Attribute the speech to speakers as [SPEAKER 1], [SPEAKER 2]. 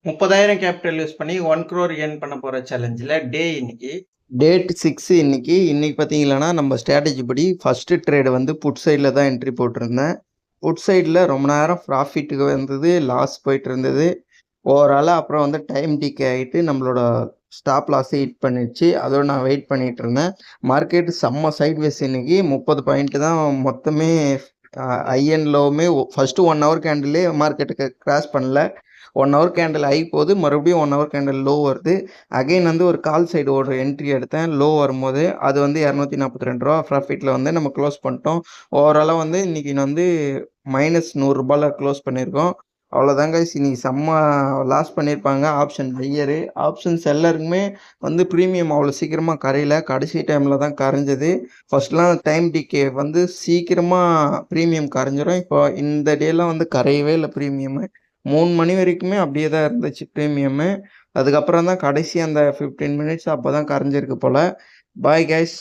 [SPEAKER 1] 30,000 capital use பண்ணி 1 crore earn பண்ண போற சேலஞ்சில இன்னைக்கு. டேட் 6 இன்னைக்கு. இன்னைக்கு பார்த்தீங்கன்னா, நம்ம ஸ்ட்ராட்டஜி படி ஃபர்ஸ்ட் ட்ரேட் வந்து புட் சைட்ல தான் என்ட்ரி போட்டிருந்தேன். புட் சைட்ல ரொம்ப நேரம் ப்ராஃபிட்டுக்கு வந்தது, லாஸ் போயிட்டு இருந்தது. ஓவராலா அப்புறம் வந்து டைம் டிகே ஆயிட்டு நம்மளோட ஸ்டாப் லாஸை ஹிட் பண்ணிடுச்சு. அதோட நான் வெயிட் பண்ணிட்டு இருந்தேன். மார்க்கெட் செம்ம சைட்வேஸ் இன்னைக்கு. 30 பாயிண்ட் தான் மொத்தமே. ஹை அண்ட் லோவுமே ஃபர்ஸ்ட் 1 ஹவர் கேண்டிலே மார்க்கெட்டுக்கு கிராஸ் பண்ணல. 1 ஹவர் கேண்டில் ஹை போகுது, மறுபடியும் 1 ஹவர் கேண்டில் லோ வருது. அகைன் வந்து ஒரு கால் சைடு ஒரு என்ட்ரி எடுத்தேன். லோ வரும்போது அது வந்து ₹242 ப்ராஃபிட்டில் வந்து நம்ம க்ளோஸ் பண்ணிட்டோம். ஓவராலாக வந்து இன்னைக்கு வந்து -100 க்ளோஸ் பண்ணியிருக்கோம். அவ்வளோதான் கைஸ். இன்னைக்கு செம்ம லாஸ் பண்ணியிருப்பாங்க ஆப்ஷன் பையரு. ஆப்ஷன் செல்லருக்குமே வந்து ப்ரீமியம் அவ்வளோ சீக்கிரமாக கரையல. கடைசி டைமில் தான் கரைஞ்சது. ஃபர்ஸ்ட்லாம் டைம் டிகே வந்து சீக்கிரமாக ப்ரீமியம் கரைஞ்சிரும். இப்போ இந்த டேலாம் வந்து கரையவே இல்லை ப்ரீமியமு. 3 மணி வரைக்குமே அப்படியே தான் இருந்துச்சு ப்ரீமியமு. அதுக்கப்புறம் தான் கடைசி அந்த 15 மினிட்ஸ் அப்போ தான் கரைஞ்சிருக்கு போல். Bye guys.